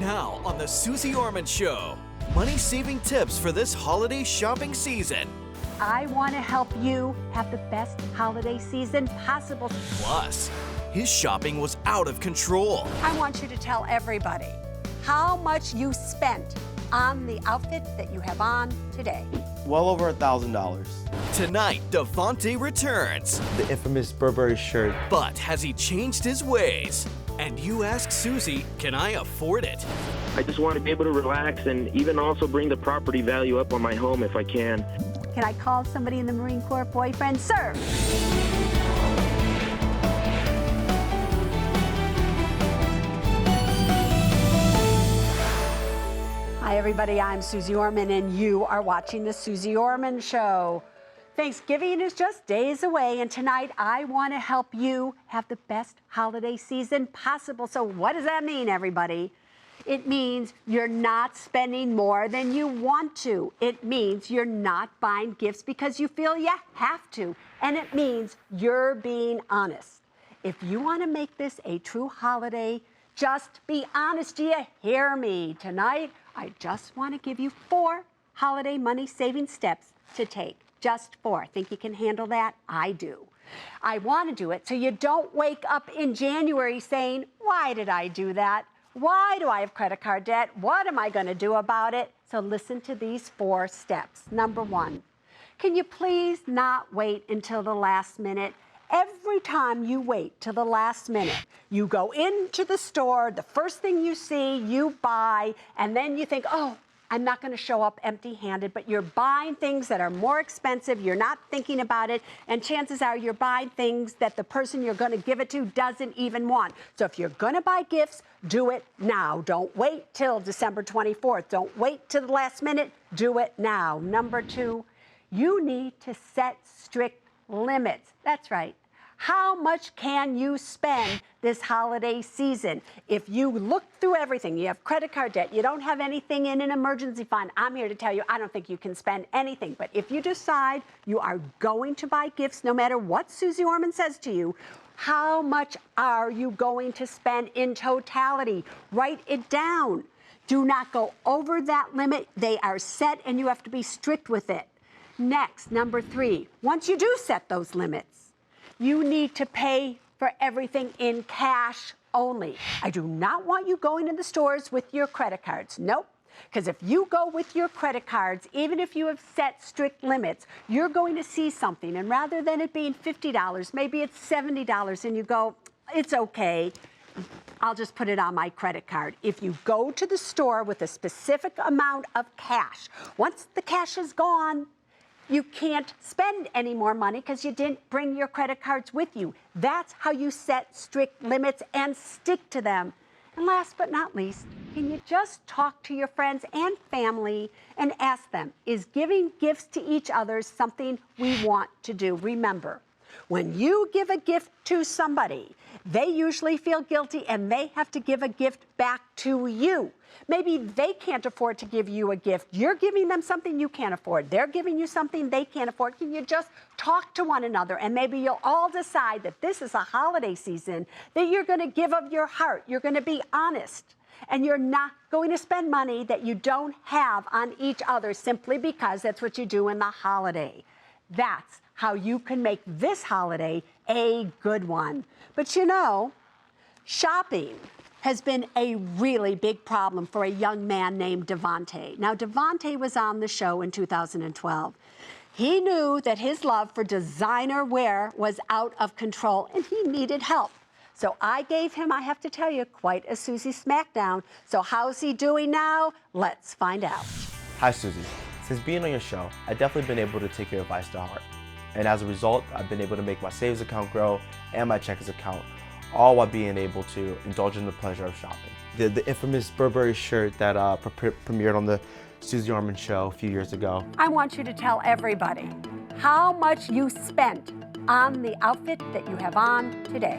Now on the Suze Orman Show, money-saving tips for this holiday shopping season. I want to help you have the best holiday season possible. Plus, his shopping was out of control. I want you to tell everybody how much you spent on the outfit that you have on today. Well over $1,000. Tonight, DeVante returns. The infamous Burberry shirt. But has he changed his ways? And you ask Susie, can I afford it? I just want to be able to relax and even also bring the property value up on my home if I can. Can I call somebody in the Marine Corps boyfriend? Sir! Hi everybody, I'm Suze Orman and you are watching the Suze Orman Show. Thanksgiving is just days away, and tonight I want to help you have the best holiday season possible. So what does that mean, everybody? It means you're not spending more than you want to. It means you're not buying gifts because you feel you have to. And it means you're being honest. If you want to make this a true holiday, just be honest. Do you hear me? Tonight, I just want to give you 4 holiday money-saving steps to take. Just 4. Think you can handle that? I do. I want to do it so you don't wake up in January saying, why did I do that? Why do I have credit card debt? What am I going to do about it? So listen to these 4 steps. Number 1, can you please not wait until the last minute? Every time you wait till the last minute, you go into the store, the first thing you see, you buy, and then you think, oh, I'm not going to show up empty-handed, but you're buying things that are more expensive, you're not thinking about it, and chances are you're buying things that the person you're going to give it to doesn't even want. So if you're going to buy gifts, do it now. Don't wait till December 24th. Don't wait till the last minute. Do it now. Number 2, you need to set strict limits. That's right. How much can you spend this holiday season? If you look through everything, you have credit card debt, you don't have anything in an emergency fund, I'm here to tell you, I don't think you can spend anything. But if you decide you are going to buy gifts, no matter what Suze Orman says to you, how much are you going to spend in totality? Write it down. Do not go over that limit. They are set and you have to be strict with it. Next, number 3, once you do set those limits, you need to pay for everything in cash only. I do not want you going to the stores with your credit cards. Nope. Because if you go with your credit cards, even if you have set strict limits, you're going to see something. And rather than it being $50, maybe it's $70, and you go, it's okay. I'll just put it on my credit card. If you go to the store with a specific amount of cash, once the cash is gone, you can't spend any more money because you didn't bring your credit cards with you. That's how you set strict limits and stick to them. And last but not least, can you just talk to your friends and family and ask them, is giving gifts to each other something we want to do? Remember, when you give a gift to somebody, they usually feel guilty and they have to give a gift back to you. Maybe they can't afford to give you a gift. You're giving them something you can't afford. They're giving you something they can't afford. Can you just talk to one another? And maybe you'll all decide that this is a holiday season, that you're going to give of your heart. You're going to be honest. And you're not going to spend money that you don't have on each other simply because that's what you do in the holiday. That's how you can make this holiday a good one. But you know, shopping has been a really big problem for a young man named DeVante. Now, DeVante was on the show in 2012. He knew that his love for designer wear was out of control and he needed help. So I gave him, I have to tell you, quite a Suze smackdown. So how's he doing now? Let's find out. Hi, Suze. Since being on your show, I've definitely been able to take your advice to heart. And as a result, I've been able to make my savings account grow and my checkers account, all while being able to indulge in the pleasure of shopping. The infamous Burberry shirt that premiered on the Suze Orman Show a few years ago. I want you to tell everybody how much you spent on the outfit that you have on today.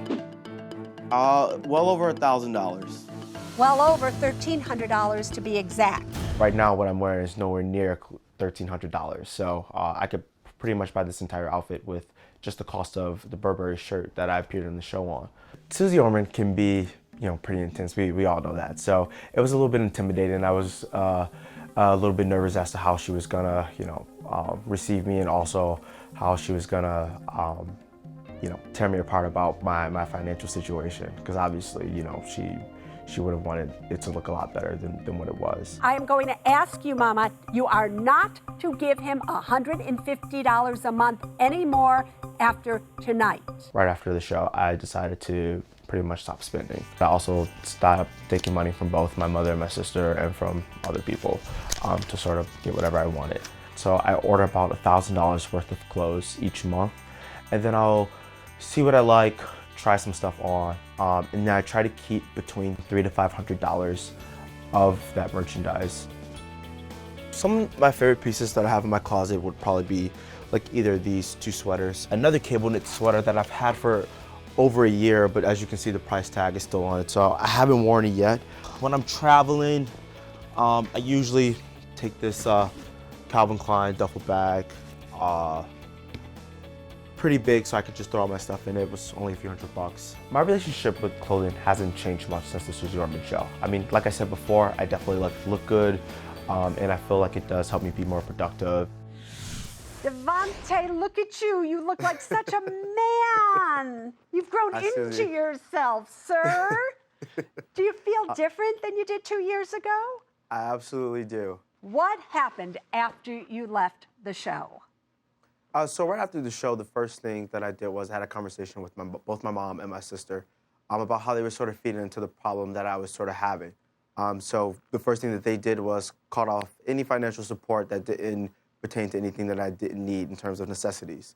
Well over $1,000. Well over $1,300 to be exact. Right now, what I'm wearing is nowhere near $1,300, so I could pretty much buy this entire outfit with just the cost of the Burberry shirt that I appeared in the show on. Suze Orman can be pretty intense. We all know that. So it was a little bit intimidating. I was a little bit nervous as to how she was gonna, receive me, and also how she was gonna, tear me apart about my financial situation. Because obviously, she would have wanted it to look a lot better than what it was. I am going to ask you, Mama, you are not to give him $150 a month anymore after tonight. Right after the show, I decided to pretty much stop spending. I also stopped taking money from both my mother and my sister and from other people to sort of get whatever I wanted. So I order about $1,000 worth of clothes each month, and then I'll see what I like, try some stuff on, and then I try to keep between $300 to $500 of that merchandise. Some of my favorite pieces that I have in my closet would probably be like either these two sweaters, another cable knit sweater that I've had for over a year, but as you can see, the price tag is still on it, so I haven't worn it yet. When I'm traveling, I usually take this Calvin Klein duffel bag, pretty big, so I could just throw all my stuff in it. It was only a few $100. My relationship with clothing hasn't changed much since the Suze Orman show. I mean, like I said before, I definitely like to look good, and I feel like it does help me be more productive. DeVante, look at you. You look like such a man. You've grown into yourself, sir. Do you feel different than you did 2 years ago? I absolutely do. What happened after you left the show? So right after the show, the first thing that I did was I had a conversation with both my mom and my sister about how they were sort of feeding into the problem that I was sort of having. So the first thing that they did was cut off any financial support that didn't pertain to anything that I didn't need in terms of necessities.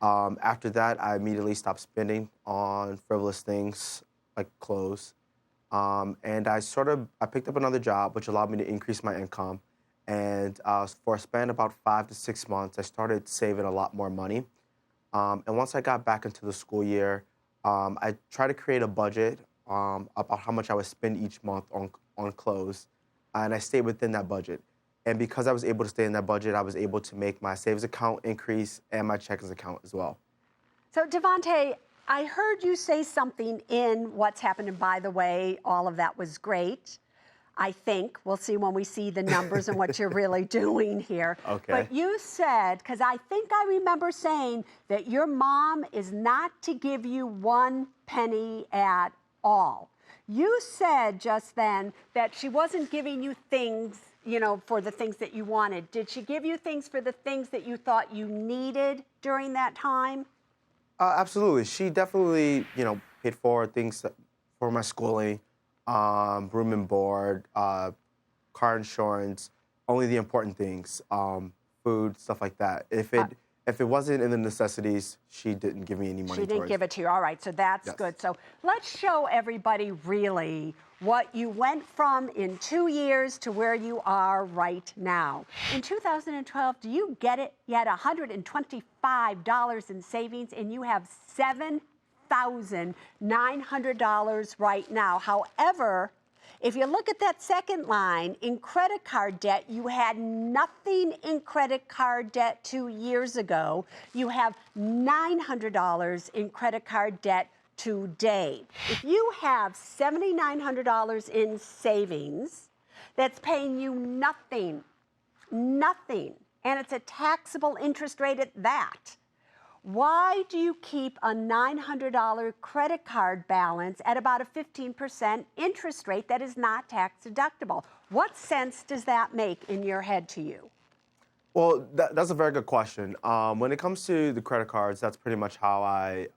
After that, I immediately stopped spending on frivolous things like clothes. And I picked up another job, which allowed me to increase my income. And for a span about 5 to 6 months, I started saving a lot more money. And once I got back into the school year, I tried to create a budget about how much I would spend each month on clothes. And I stayed within that budget. And because I was able to stay in that budget, I was able to make my savings account increase and my checkings account as well. So, DeVante, I heard you say something in What's Happened, and by the way, all of that was great. I think we'll see when we see the numbers and what you're really doing here. Okay. But you said, because I think I remember saying that your mom is not to give you 1 penny at all. You said just then that she wasn't giving you things, for the things that you wanted. Did she give you things for the things that you thought you needed during that time? Absolutely. She definitely, paid for things for my schooling, room and board, car insurance, only the important things, food, stuff like that. If it wasn't in the necessities, she didn't give me any money. She didn't give it to you. All right, so that's good. So let's show everybody really what you went from in 2 years to where you are right now. In 2012, do you get it? You had $125 in savings, and you have $7,900 right now. However, if you look at that second line, in credit card debt, you had nothing in credit card debt 2 years ago. You have $900 in credit card debt today. If you have $7,900 in savings, that's paying you nothing, and it's a taxable interest rate at that. Why do you keep a $900 credit card balance at about a 15% interest rate that is not tax deductible? What sense does that make in your head to you? Well, that's a very good question. When it comes to the credit cards, that's pretty much how I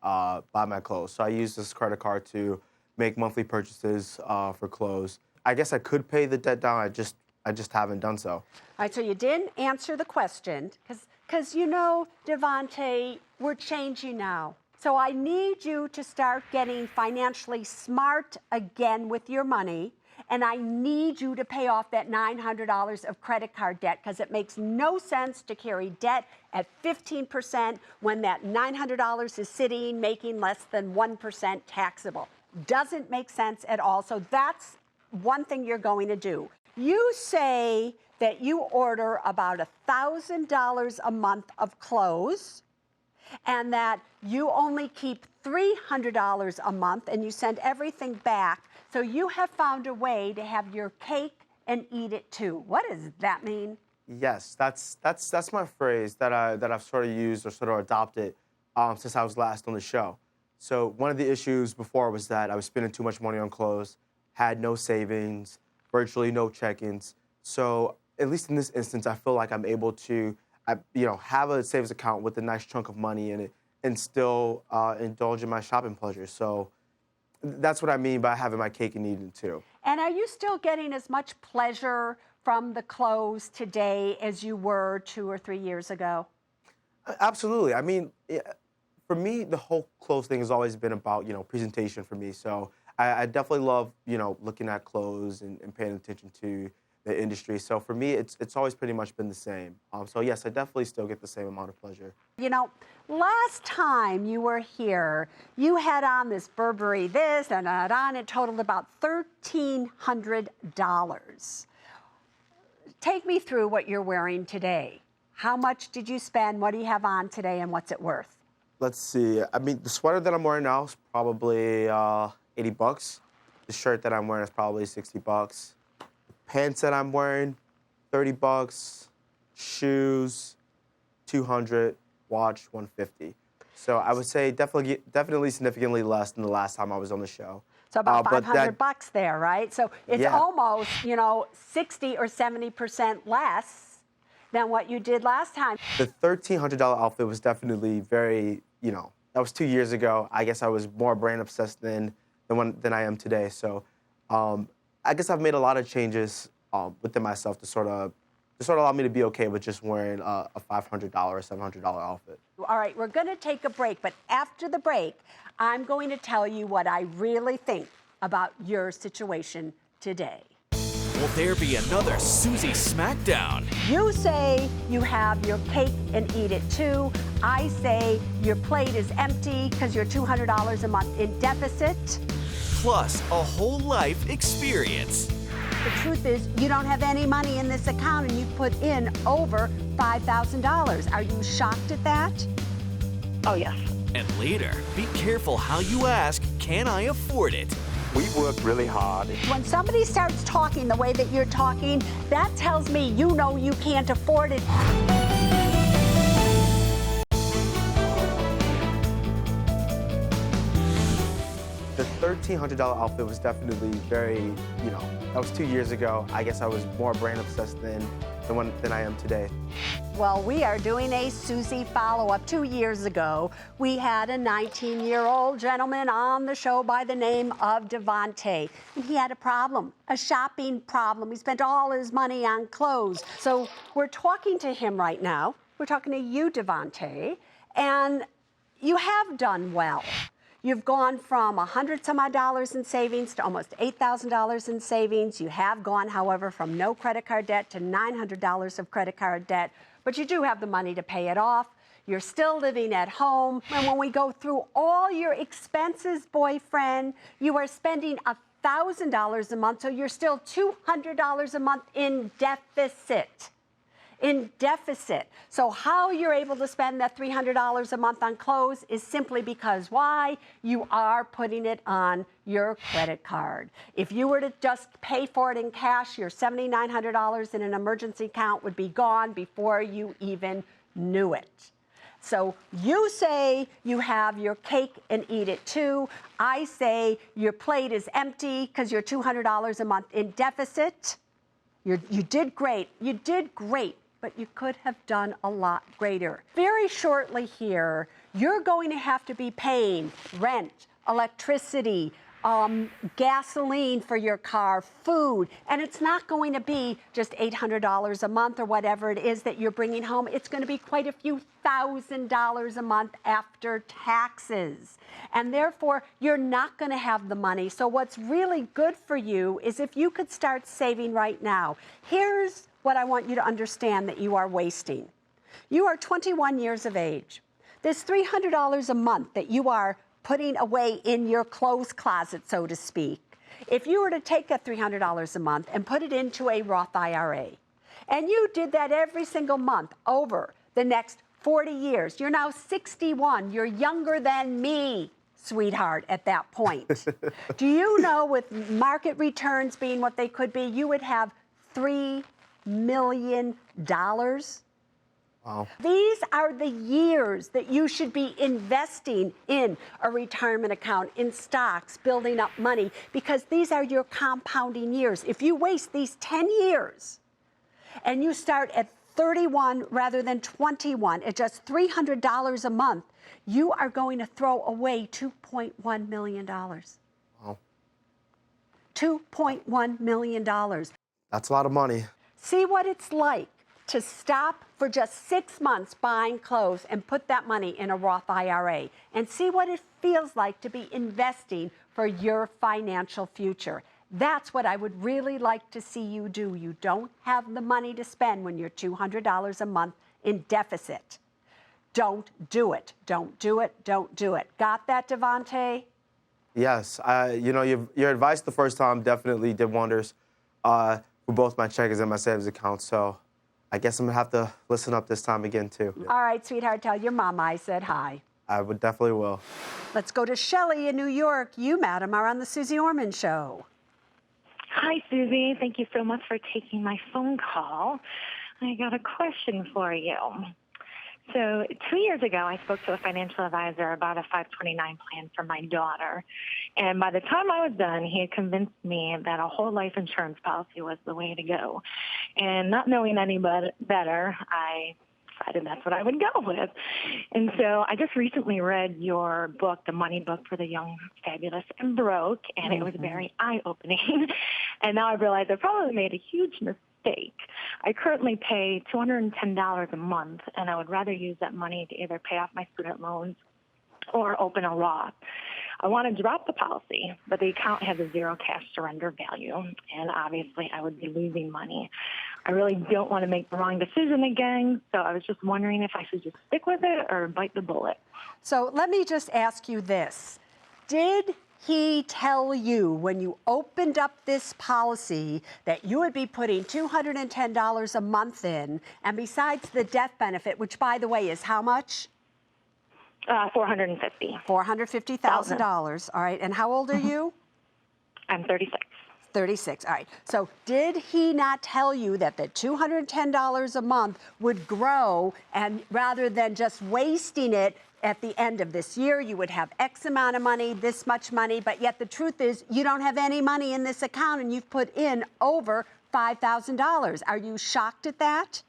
buy my clothes. So I use this credit card to make monthly purchases for clothes. I guess I could pay the debt down. I just haven't done so. All right, so you didn't answer the question because DeVante, we're changing now. So I need you to start getting financially smart again with your money. And I need you to pay off that $900 of credit card debt, because it makes no sense to carry debt at 15% when that $900 is sitting making less than 1% taxable. Doesn't make sense at all. So that's one thing you're going to do. You say that you order about $1,000 a month of clothes, and that you only keep $300 a month, and you send everything back. So you have found a way to have your cake and eat it too. What does that mean? Yes, that's my phrase that I've sort of used or sort of adopted since I was last on the show. So one of the issues before was that I was spending too much money on clothes, had no savings, virtually no check-ins. So at least in this instance, I feel like I'm able to, have a savings account with a nice chunk of money in it and still indulge in my shopping pleasure. So that's what I mean by having my cake and eating it too. And are you still getting as much pleasure from the clothes today as you were 2 or 3 years ago? Absolutely. I mean, for me, the whole clothes thing has always been about, presentation for me. So I definitely love, looking at clothes and paying attention to the industry. So for me, it's always pretty much been the same. So yes, I definitely still get the same amount of pleasure. Last time you were here, you had on this Burberry this and that on. It totaled about $1,300. Take me through what you're wearing today. How much did you spend? What do you have on today, and what's it worth? Let's see. I mean, the sweater that I'm wearing now is probably $80. The shirt that I'm wearing is probably $60. The pants that I'm wearing, $30. Shoes, $200. Watch, $150. So I would say definitely significantly less than the last time I was on the show. So about $500 there, right? So it's almost, 60 or 70% less than what you did last time. The $1,300 outfit was definitely very, that was 2 years ago. I guess I was more brand obsessed than I am today. So I guess I've made a lot of changes within myself to sort of allow me to be okay with just wearing a $500 or $700 outfit. All right, we're going to take a break, but after the break, I'm going to tell you what I really think about your situation today. Will there be another Suze Smackdown? You say you have your cake and eat it too. I say your plate is empty because you're $200 a month in deficit. Plus, a whole life experience. The truth is, you don't have any money in this account and you put in over $5,000. Are you shocked at that? Oh, yes. And later, be careful how you ask, can I afford it? We worked really hard. When somebody starts talking the way that you're talking, that tells me you know you can't afford it. The $1,300 outfit was definitely very, that was 2 years ago. I guess I was more brand obsessed than I am today. Well, we are doing a Suze follow-up. 2 years ago, we had a 19-year-old gentleman on the show by the name of DeVante. And he had a problem, a shopping problem. He spent all his money on clothes. So we're talking to him right now. We're talking to you, DeVante, and you have done well. You've gone from $100-some odd in savings to almost $8,000 in savings. You have gone, however, from no credit card debt to $900 of credit card debt, but you do have the money to pay it off. You're still living at home. And when we go through all your expenses, boyfriend, you are spending $1,000 a month, so you're still $200 a month in deficit. So how you're able to spend that $300 a month on clothes is simply because why? You are putting it on your credit card. If you were to just pay for it in cash, your $7,900 in an emergency account would be gone before you even knew it. So you say you have your cake and eat it too. I say your plate is empty because you're $200 a month in deficit. You did great. You did great. But you could have done a lot greater. Very shortly here, you're going to have to be paying rent, electricity, gasoline for your car, food, and it's not going to be just $800 a month or whatever it is that you're bringing home. It's going to be quite a few $1,000s a month after taxes. And therefore, you're not going to have the money. So what's really good for you is if you could start saving right now. Here's what I want you to understand that you are wasting. You are 21 years of age. This $300 a month that you are putting away in your clothes closet, so to speak, if you were to take that $300 a month and put it into a Roth IRA, and you did that every single month over the next 40 years, you're now 61, you're younger than me, sweetheart, at that point. Do you know, with market returns being what they could be, you would have $3 million? Wow. These are the years that you should be investing in a retirement account, in stocks, building up money, because these are your compounding years. If you waste these 10 years and you start at 31 rather than 21 at just $300 a month, you are going to throw away $2.1 million. Wow. $2.1 million. That's a lot of money. See what it's like to stop for just 6 months buying clothes and put that money in a Roth IRA, and see what it feels like to be investing for your financial future. That's what I would really like to see you do. You don't have the money to spend when you're $200 a month in deficit. Don't do it. Don't do it. Don't do it. Got that, DeVante? Yes, your advice the first time definitely did wonders for both my checkers and my savings account. So I guess I'm gonna have to listen up this time again too. All right, sweetheart, tell your mama I said hi. I would definitely will. Let's go to Shelley in New York. You, madam, are on the Suze Orman Show. Hi, Susie. Thank you so much for taking my phone call. I got a question for you. So 2 years ago, I spoke to a financial advisor about a 529 plan for my daughter. And by the time I was done, he had convinced me that a whole life insurance policy was the way to go. And not knowing any better, I decided that's what I would go with. And so I just recently read your book, The Money Book for the Young, Fabulous, and Broke, and it was very eye-opening. And now I realize I probably made a huge mistake. I currently pay $210 a month, and I would rather use that money to either pay off my student loans or open a Roth. I want to drop the policy, but the account has a zero cash surrender value, and obviously I would be losing money. I really don't want to make the wrong decision again, so I was just wondering if I should just stick with it or bite the bullet. So let me just ask you this. Did he tell you when you opened up this policy that you would be putting $210 a month in, and besides the death benefit, which, by the way, is how much? $450. $450,000. All right. And how old are you? I'm 36. 36. All right. So did he not tell you that the $210 a month would grow, and rather than just wasting it at the end of this year, you would have X amount of money, this much money, but yet the truth is you don't have any money in this account and you've put in over $5,000. Are you shocked at that?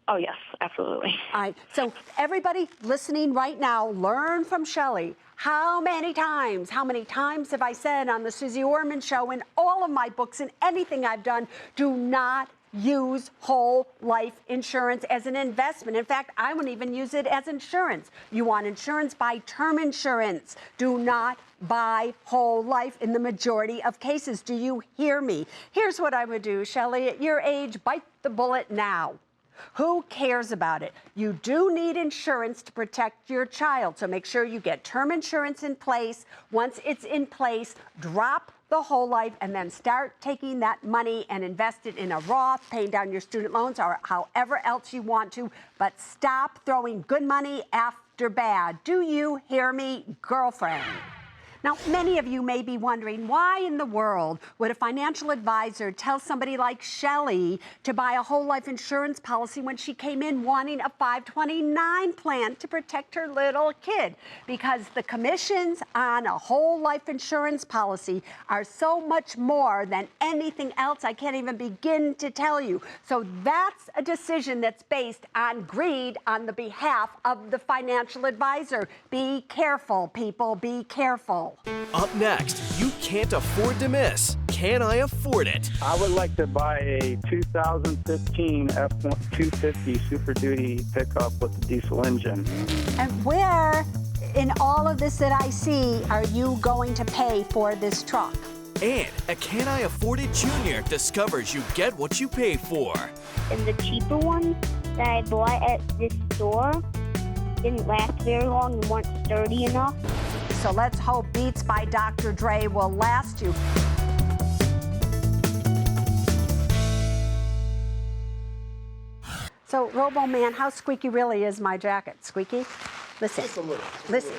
Oh, yes, absolutely. All right. So everybody listening right now, learn from Shelley. How many times have I said on the Suze Orman Show, in all of my books and anything I've done, do not use whole life insurance as an investment. In fact, I wouldn't even use it as insurance. You want insurance, buy term insurance. Do not buy whole life in the majority of cases. Do you hear me? Here's what I would do, Shelley. At your age, bite the bullet now. Who cares about it? You do need insurance to protect your child, so make sure you get term insurance in place. Once it's in place, drop the whole life and then start taking that money and invest it in a Roth, paying down your student loans or however else you want to, but stop throwing good money after bad. Do you hear me, girlfriend? Now, many of you may be wondering, why in the world would a financial advisor tell somebody like Shelley to buy a whole life insurance policy when she came in wanting a 529 plan to protect her little kid? Because the commissions on a whole life insurance policy are so much more than anything else I can't even begin to tell you. So that's a decision that's based on greed on the behalf of the financial advisor. Be careful, people, be careful. Up next, you can't afford to miss. Can I afford it? I would like to buy a 2015 F-250 Super Duty pickup with a diesel engine. And where in all of this that I see are you going to pay for this truck? And a Can I Afford It Junior discovers you get what you pay for. And the cheaper one that I bought at this store didn't last very long and weren't sturdy enough. So let's hope Beats by Dr. Dre will last you. So, Robo Man, how squeaky really is my jacket? Squeaky? Listen. Just a little. Listen.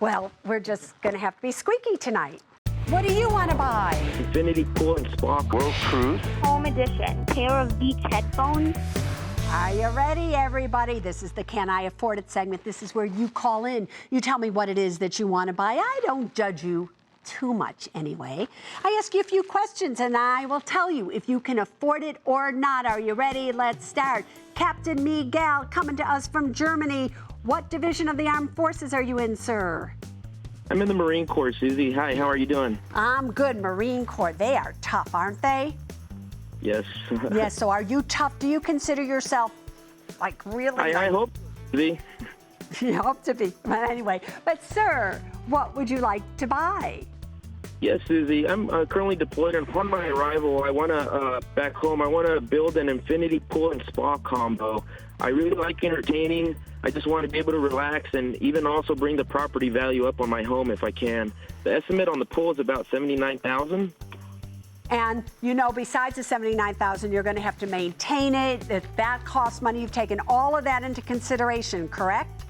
Well, we're just going to have to be squeaky tonight. What do you want to buy? Infinity pool and spa. World Cruise. Home edition. Pair of Beats headphones. Are you ready, everybody? This is the Can I Afford It segment. This is where you call in. You tell me what it is that you want to buy. I don't judge you too much anyway. I ask you a few questions and I will tell you if you can afford it or not. Are you ready? Let's start. Captain Miguel coming to us from Germany. What division of the armed forces are you in, sir? I'm in the Marine Corps, Susie. Hi, how are you doing? I'm good. Marine Corps. They are tough, aren't they? Yes. Yes, so are you tough? Do you consider yourself like really? I hope, Susie. You hope to be. But anyway, but sir, what would you like to buy? Yes, Susie. I'm currently deployed, and upon my arrival, I want to, back home, I want to build an infinity pool and spa combo. I really like entertaining. I just want to be able to relax and even also bring the property value up on my home if I can. The estimate on the pool is about $79,000. And you know, besides the $79,000, you're going to have to maintain it. If that costs money, you've taken all of that into consideration, correct?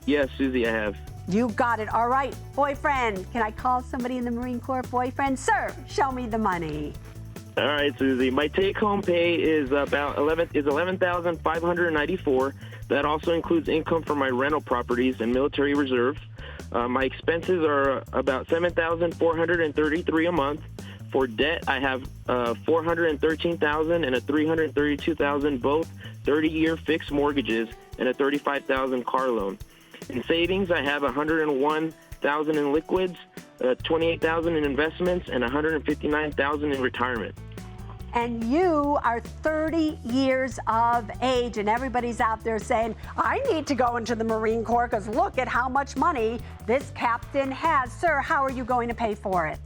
Yes, Susie, I have. You got it. All right, boyfriend. Can I call somebody in the Marine Corps boyfriend? Sir, show me the money. All right, Susie. My take-home pay is about $11,594. That also includes income from my rental properties and military reserves. My expenses are about $7,433 a month. For debt, I have $413,000 and a $332,000, both 30-year fixed mortgages, and a $35,000 car loan. In savings, I have $101,000 in liquids, $28,000 in investments, and $159,000 in retirement. And you are 30 years of age, and everybody's out there saying, I need to go into the Marine Corps because look at how much money this captain has. Sir, how are you going to pay for it?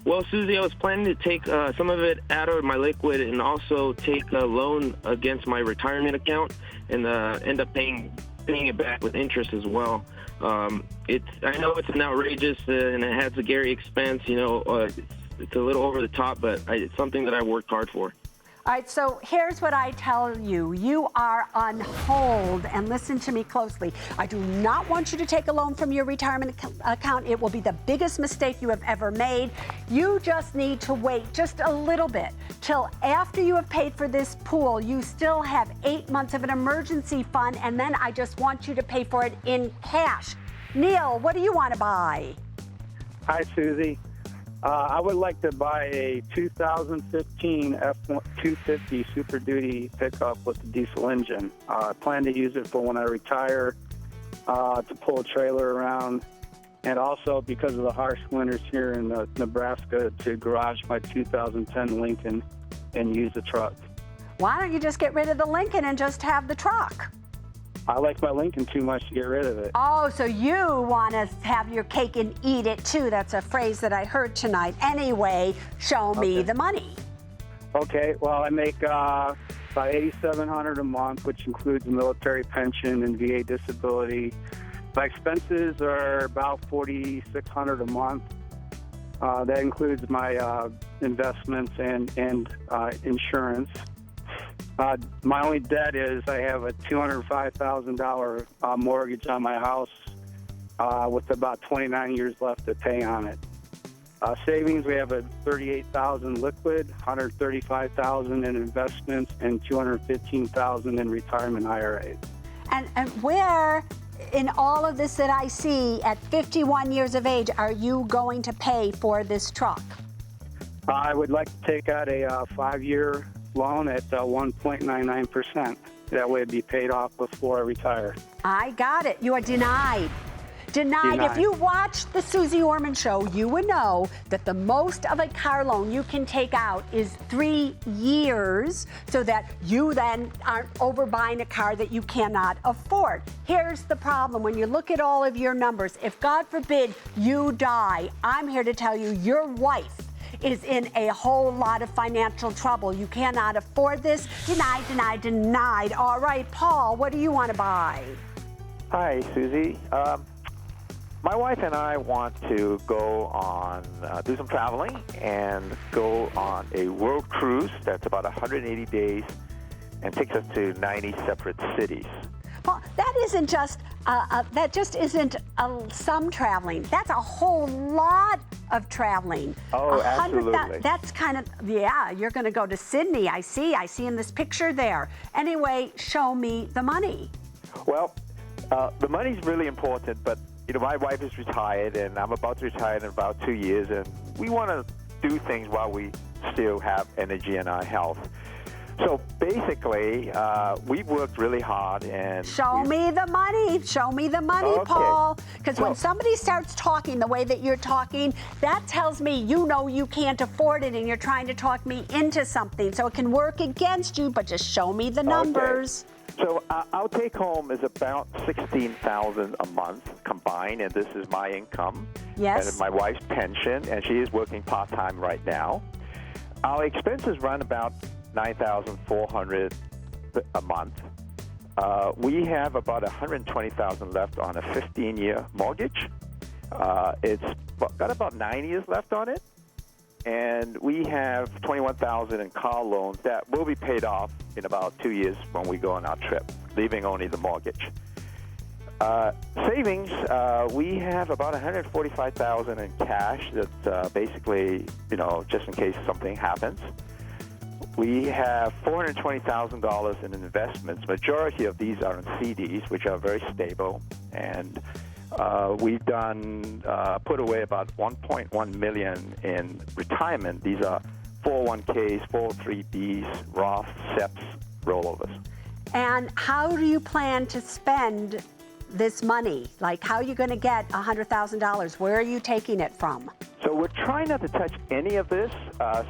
Well, Susie, I was planning to take some of it out of my liquid and also take a loan against my retirement account and end up paying it back with interest as well. I know it's an outrageous and it has a Gary expense, it's a little over the top, but it's something that I worked hard for. All right, so here's what I tell you. You are on hold, and listen to me closely. I do not want you to take a loan from your retirement account. It will be the biggest mistake you have ever made. You just need to wait just a little bit till after you have paid for this pool. You still have 8 months of an emergency fund, and then I just want you to pay for it in cash. Neil, what do you want to buy? Hi, Susie. I would like to buy a 2015 F-250 Super Duty pickup with a diesel engine. I plan to use it for when I retire, to pull a trailer around, and also because of the harsh winters here in Nebraska, to garage my 2010 Lincoln and use the truck. Why don't you just get rid of the Lincoln and just have the truck? I like my Lincoln too much to get rid of it. Oh, so you want to have your cake and eat it too. That's a phrase that I heard tonight. Anyway, show me the money. Okay, well, I make about $8,700 a month, which includes a military pension and VA disability. My expenses are about $4,600 a month. That includes my investments and insurance. My only debt is I have a $205,000 mortgage on my house with about 29 years left to pay on it. Savings, we have a $38,000 liquid, $135,000 in investments, and $215,000 in retirement IRAs. And where in all of this that I see at 51 years of age are you going to pay for this truck? I would like to take out a 5-year loan at 1.99%. That way it'd be paid off before I retire. I got it. You are denied. Denied. If you watch the Suze Orman show, you would know that the most of a car loan you can take out is 3 years so that you then aren't overbuying a car that you cannot afford. Here's the problem. When you look at all of your numbers, if God forbid you die, I'm here to tell you your wife is in a whole lot of financial trouble. You cannot afford this. Denied, denied, denied. All right, Paul, what do you want to buy? Hi, Susie. My wife and I want to go on, do some traveling and go on a world cruise that's about 180 days and takes us to 90 separate cities. that isn't just that just isn't some traveling. That's a whole lot of traveling. Oh, absolutely. That's kind of, yeah, you're going to go to Sydney. I see in this picture there. Anyway, show me the money. Well, the money's really important, but you know, my wife is retired, and I'm about to retire in about 2 years, and we want to do things while we still have energy in our health. So basically, we've worked really hard, and show me the money. Show me the money, okay. Paul. Because when somebody starts talking the way that you're talking, that tells me you know you can't afford it, and you're trying to talk me into something. So it can work against you, but just show me the numbers. Okay. So our take home is about $16,000 a month combined, and this is my income. Yes. And my wife's pension, and she is working part-time right now. Our expenses run about $9,400 a month. We have about $120,000 left on a 15-year mortgage. It's got about 9 years left on it. And we have $21,000 in car loans that will be paid off in about 2 years when we go on our trip, leaving only the mortgage. Savings, we have about $145,000 in cash that's basically, you know, just in case something happens. We have $420,000 in investments. Majority of these are in CDs, which are very stable, and we've done put away about $1.1 million in retirement. These are 401ks, 403bs, Roth, SEPs, rollovers. And how do you plan to spend this money? Like, how are you going to get $100,000? Where are you taking it from? So we're trying not to touch any of this.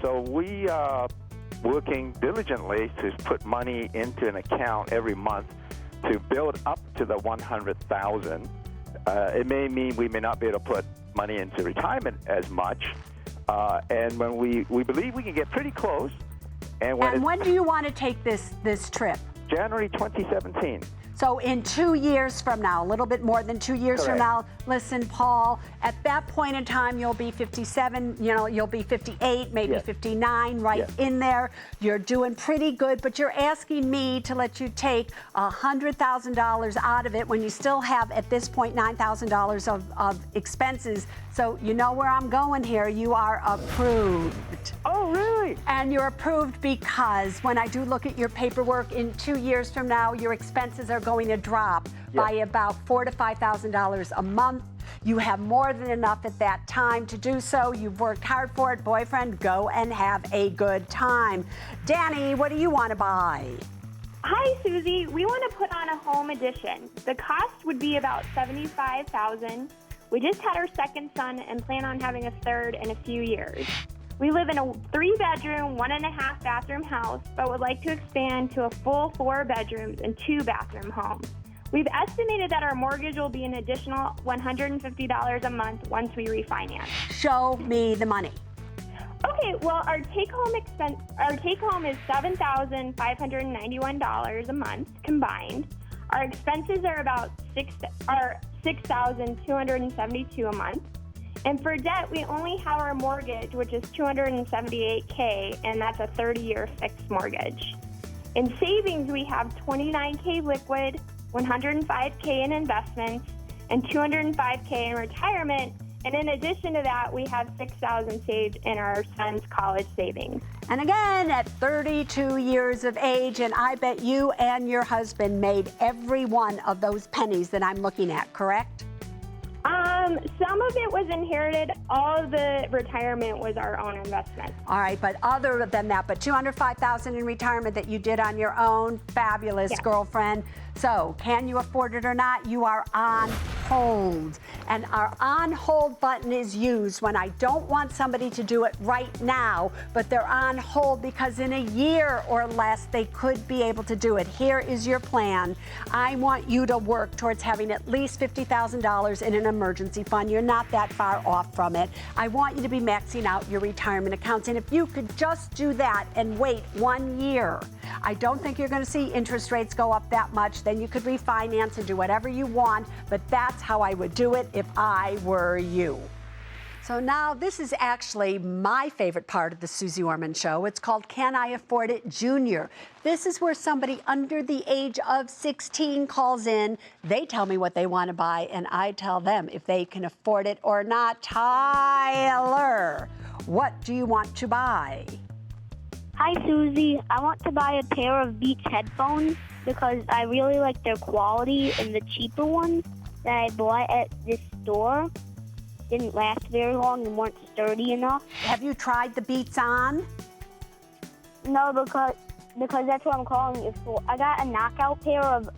So we are working diligently to put money into an account every month to build up to the $100,000. It may mean we may not be able to put money into retirement as much. And when we believe we can get pretty close. And when do you want to take this trip? January 2017. So in 2 years from now, a little bit more than 2 years from now, listen, Paul, at that point in time, you'll be 57, you know, you'll be 58, maybe 59, right in there. You're doing pretty good, but you're asking me to let you take $100,000 out of it when you still have, at this point, $9,000 of expenses. So you know where I'm going here. You are approved. Oh, really? And you're approved because when I do look at your paperwork in 2 years from now, your expenses are going to drop by about $4,000 to $5,000 a month. You have more than enough at that time to do so. You've worked hard for it. Boyfriend, go and have a good time. Danny, what do you want to buy? Hi, Susie. We want to put on a home addition. The cost would be about $75,000. We just had our second son and plan on having a third in a few years. We live in a 3-bedroom, 1.5 bathroom house, but would like to expand to a full 4 bedrooms and 2 bathroom home. We've estimated that our mortgage will be an additional $150 a month once we refinance. Show me the money. Okay, well, our take-home is $7,591 a month combined. Our expenses are about $6,272 a month. And for debt, we only have our mortgage, which is $278K, and that's a 30-year fixed mortgage. In savings, we have $29K liquid, $105K in investments, and $205K in retirement. And in addition to that, we have $6,000 saved in our son's college savings. And again, at 32 years of age, and I bet you and your husband made every one of those pennies that I'm looking at, correct? Some of it was inherited. All of the retirement was our own investment. All right, but other than that, but $205,000 in retirement that you did on your own, fabulous, girlfriend. So, can you afford it or not? You are on hold. And our on hold button is used when I don't want somebody to do it right now, but they're on hold because in a year or less, they could be able to do it. Here is your plan. I want you to work towards having at least $50,000 in an emergency fund. You're not that far off from it. I want you to be maxing out your retirement accounts. And if you could just do that and wait 1 year, I don't think you're going to see interest rates go up that much. Then you could refinance and do whatever you want, but that's how I would do it if I were you. So now this is actually my favorite part of the Suze Orman Show. It's called Can I Afford It Junior? This is where somebody under the age of 16 calls in. They tell me what they want to buy, and I tell them if they can afford it or not. Tyler, what do you want to buy? Hi, Susie. I want to buy a pair of Beats headphones because I really like their quality, and the cheaper ones that I bought at this store didn't last very long and weren't sturdy enough. Have you tried the Beats on? No, because that's what I'm calling you for. I got a knockout pair of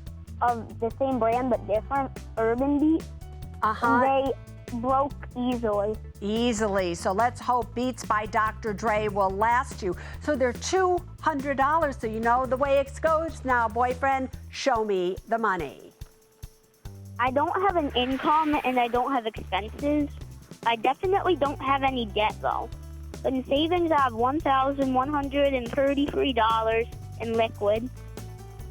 the same brand but different, Urban Beats. And they broke easily. So let's hope Beats by Dr. Dre will last you. So they're $200, so you know the way it goes. Now, boyfriend, show me the money. I don't have an income and I don't have expenses. I definitely don't have any debt though. In savings, I have $1,133 in liquid,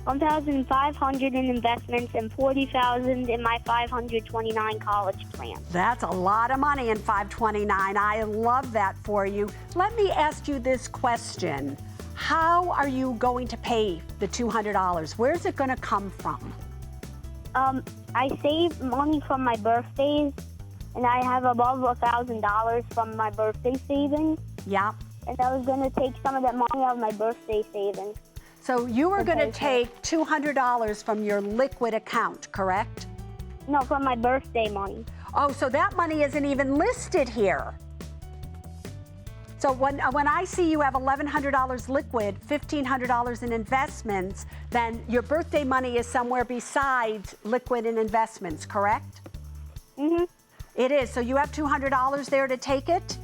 $1,500 in investments, and $40,000 in my 529 college plan. That's a lot of money in 529. I love that for you. Let me ask you this question. How are you going to pay the $200? Where's it going to come from? I save money from my birthdays, and I have above $1,000 from my birthday savings. Yeah. And I was going to take some of that money out of my birthday savings. So you were going to take $200 from your liquid account, correct? No, from my birthday money. Oh, so that money isn't even listed here. So when I see you have $1,100 liquid, $1,500 in investments, then your birthday money is somewhere besides liquid and investments, correct? Mm-hmm. It is. So you have $200 there to take it?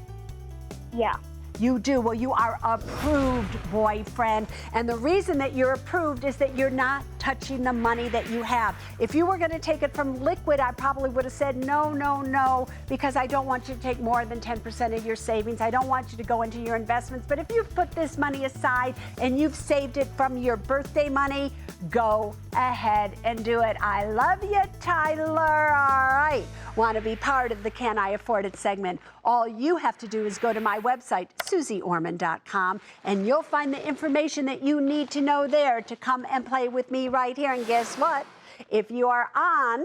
Yeah. You do. Well, you are approved, boyfriend. And the reason that you're approved is that you're not touching the money that you have. If you were going to take it from liquid, I probably would have said no, no, no, because I don't want you to take more than 10% of your savings. I don't want you to go into your investments. But if you've put this money aside and you've saved it from your birthday money, go ahead and do it. I love you, Tyler. All right. Want to be part of the Can I Afford It segment? All you have to do is go to my website, SuzeOrman.com, and you'll find the information that you need to know there to come and play with me right here. And guess what? If you are on,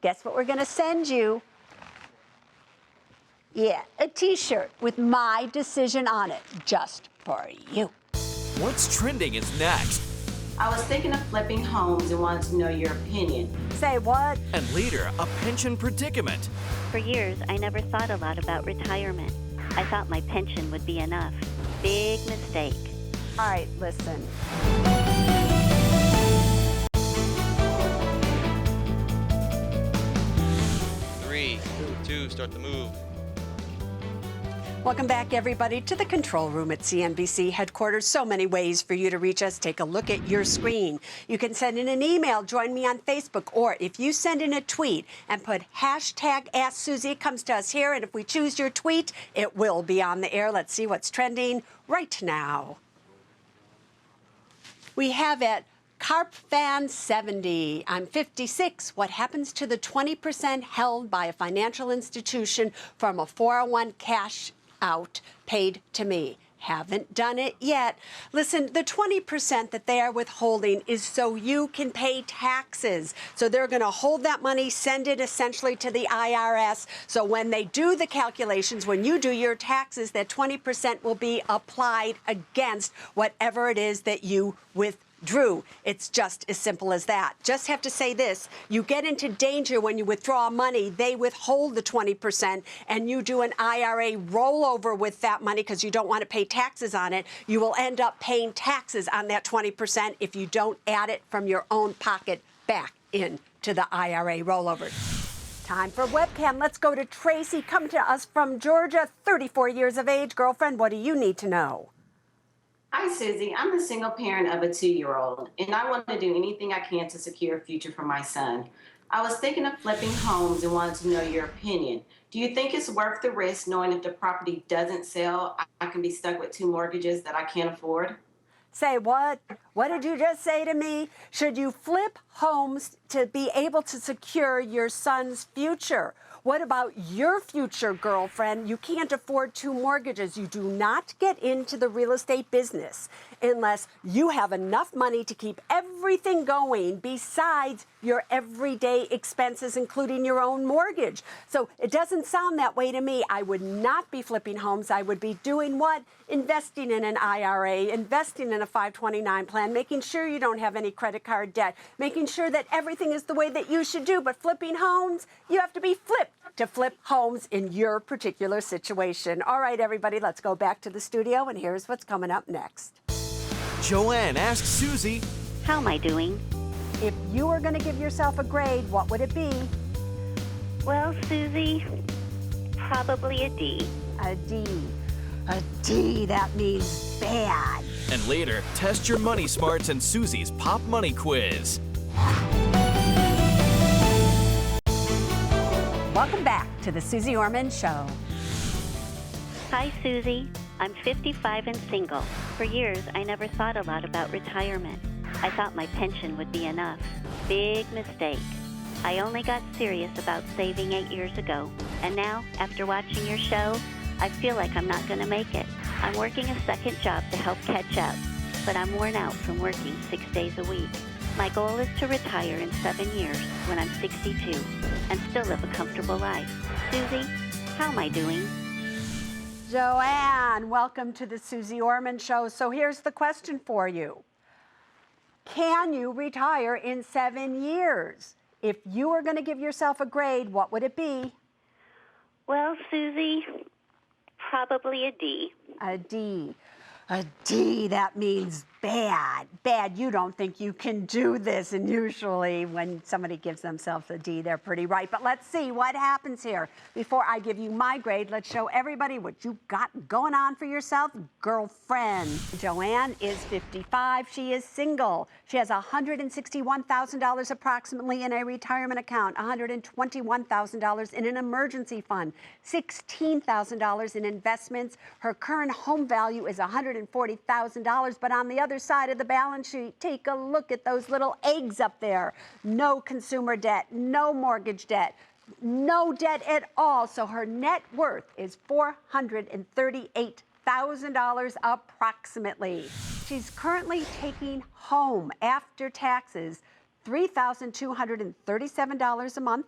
guess what we're going to send you? Yeah, a t-shirt with my decision on it, just for you. What's trending is next. I was thinking of flipping homes and wanted to know your opinion. Say what? And later, a pension predicament. For years, I never thought a lot about retirement. I thought my pension would be enough. Big mistake. All right, listen. 3, 2, start the move. Welcome back, everybody, to the control room at CNBC headquarters. So many ways for you to reach us. Take a look at your screen. You can send in an email, join me on Facebook, or if you send in a tweet and put hashtag Ask Susie, it comes to us here, and if we choose your tweet, it will be on the air. Let's see what's trending right now. We have at CarpFan70, I'm 56. What happens to the 20% held by a financial institution from a 401 cash out paid to me? Haven't done it yet. Listen, the 20% that they are withholding is so you can pay taxes. So they're going to hold that money, send it essentially to the IRS. So when they do the calculations, when you do your taxes, that 20% will be applied against whatever it is that you withdrew. It's just as simple as that. Just have to say this. You get into danger when you withdraw money. They withhold the 20% and you do an IRA rollover with that money because you don't want to pay taxes on it. You will end up paying taxes on that 20% if you don't add it from your own pocket back into the IRA rollover. Time for webcam. Let's go to Tracy. Come to us from Georgia, 34 years of age. Girlfriend, what do you need to know? Hi, Susie. I'm a single parent of a 2-year-old, and I want to do anything I can to secure a future for my son. I was thinking of flipping homes and wanted to know your opinion. Do you think it's worth the risk knowing if the property doesn't sell, I can be stuck with 2 mortgages that I can't afford? Say what? What did you just say to me? Should you flip homes to be able to secure your son's future? What about your future girlfriend? You can't afford 2 mortgages. You do not get into the real estate business unless you have enough money to keep everything going besides your everyday expenses, including your own mortgage. So it doesn't sound that way to me. I would not be flipping homes. I would be doing what? Investing in an IRA, investing in a 529 plan, making sure you don't have any credit card debt, making sure that everything is the way that you should do. But flipping homes, you have to be flipped to flip homes in your particular situation. All right, everybody, let's go back to the studio, and here's what's coming up next. Joanne asks Susie, How am I doing? If you were going to give yourself a grade, what would it be? Well, Susie, probably a D. A D. A D, that means bad. and later, test your money smarts in Susie's Pop Money Quiz. Welcome back to the Suze Orman Show. Hi, Susie. I'm 55 and single. For years, I never thought a lot about retirement. I thought my pension would be enough. Big mistake. I only got serious about saving 8 years ago. And now, after watching your show, I feel like I'm not going to make it. I'm working a second job to help catch up, but I'm worn out from working 6 days a week. My goal is to retire in 7 years when I'm 62 and still live a comfortable life. Susie, how am I doing? Joanne, welcome to the Suze Orman Show. So here's the question for you. Can you retire in 7 years? If you were going to give yourself a grade, what would it be? Well, Susie, probably a D. A D. A D, that means bad. Bad, you don't think you can do this. And usually when somebody gives themselves a D, they're pretty right. But let's see what happens here. Before I give you my grade, let's show everybody what you got going on for yourself, girlfriend. Joanne is 55. She is single. She has $161,000 approximately in a retirement account, $121,000 in an emergency fund, $16,000 in investments. Her current home value is $140,000, but on the other side of the balance sheet, take a look at those little eggs up there. No consumer debt, no mortgage debt, no debt at all. So her net worth is $438,000 approximately. She's currently taking home after taxes $3,237 a month.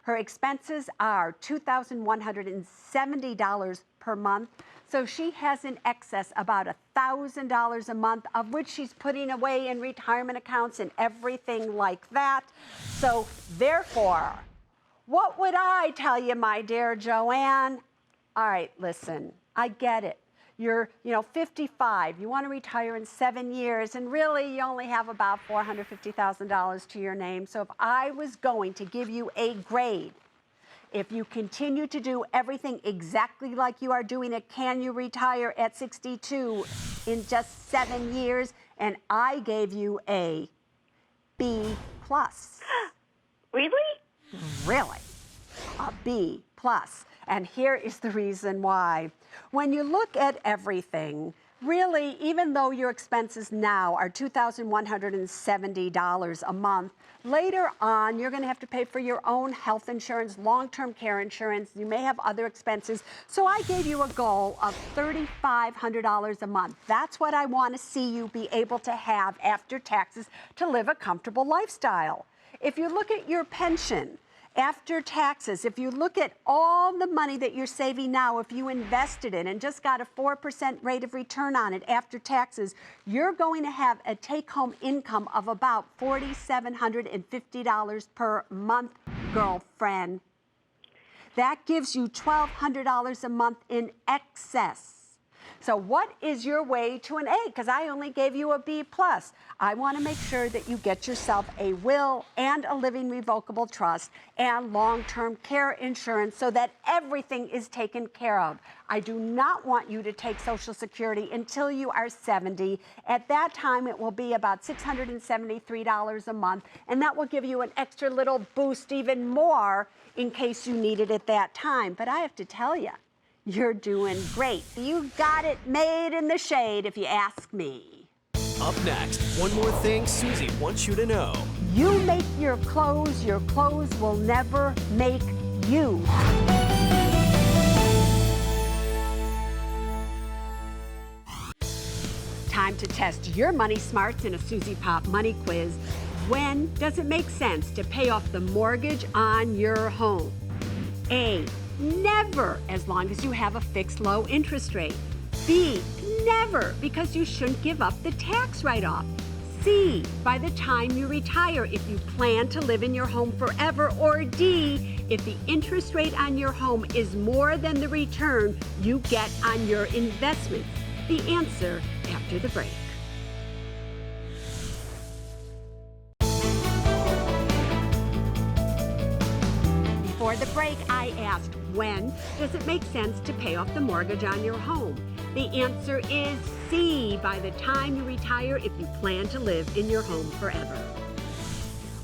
Her expenses are $2,170 per month. So she has in excess about $1,000 a month, of which she's putting away in retirement accounts and everything like that. So therefore, what would I tell you, my dear Joanne? All right, listen, I get it. You're, 55. You want to retire in 7 years, and really you only have about $450,000 to your name. So if I was going to give you a grade, if you continue to do everything exactly like you are doing it, can you retire at 62 in just 7 years? And I gave you a B+. Really? Really? A B+. And here is the reason why. When you look at everything, really, even though your expenses now are $2,170 a month, later on, you're going to have to pay for your own health insurance, long-term care insurance. You may have other expenses. So I gave you a goal of $3,500 a month. That's what I want to see you be able to have after taxes to live a comfortable lifestyle. If you look at your pension, after taxes, if you look at all the money that you're saving now, if you invested in and just got a 4% rate of return on it after taxes, you're going to have a take-home income of about $4,750 per month, girlfriend. That gives you $1,200 a month in excess. So what is your way to an A? Because I only gave you a B+. I want to make sure that you get yourself a will and a living revocable trust and long-term care insurance so that everything is taken care of. I do not want you to take Social Security until you are 70. At that time, it will be about $673 a month, and that will give you an extra little boost, even more, in case you need it at that time. But I have to tell you, you're doing great. You got it made in the shade, if you ask me. Up next, one more thing Susie wants you to know. You make your clothes will never make you. Time to test your money smarts in a Susie Pop Money Quiz. When does it make sense to pay off the mortgage on your home? A, never, as long as you have a fixed low interest rate. B, never, because you shouldn't give up the tax write-off. C, by the time you retire if you plan to live in your home forever. Or D, if the interest rate on your home is more than the return you get on your investments. The answer after the break. Before the break, I asked, when does it make sense to pay off the mortgage on your home? The answer is C, by the time you retire if you plan to live in your home forever.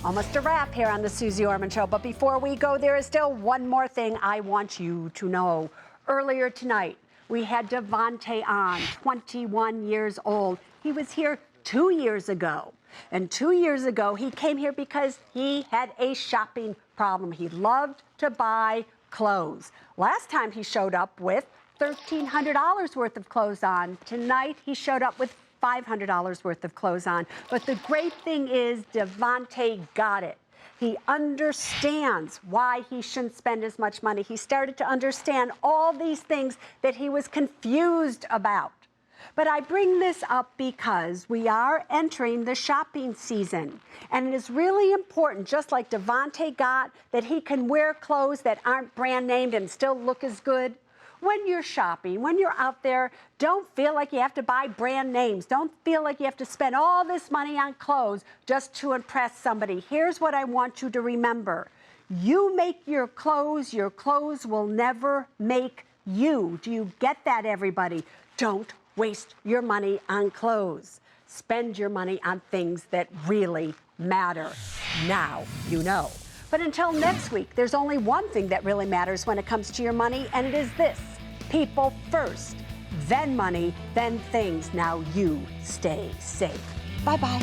Almost a wrap here on the Suze Orman Show, but before we go, there is still one more thing I want you to know. Earlier tonight, we had DeVante on, 21 years old. He was here 2 years ago. And 2 years ago, he came here because he had a shopping problem. He loved to buy clothes. Last time he showed up with $1,300 worth of clothes on. Tonight, he showed up with $500 worth of clothes on. But the great thing is DeVante got it. He understands why he shouldn't spend as much money. He started to understand all these things that he was confused about. But I bring this up because we are entering the shopping season. And it is really important, just like DeVante got, that he can wear clothes that aren't brand named and still look as good. When you're shopping, when you're out there, don't feel like you have to buy brand names. Don't feel like you have to spend all this money on clothes just to impress somebody. Here's what I want you to remember. You make your clothes will never make you. Do you get that, everybody? Don't waste your money on clothes. Spend your money on things that really matter. Now you know. But until next week, there's only one thing that really matters when it comes to your money, and it is this: people first, then money, then things. Now you stay safe. Bye-bye.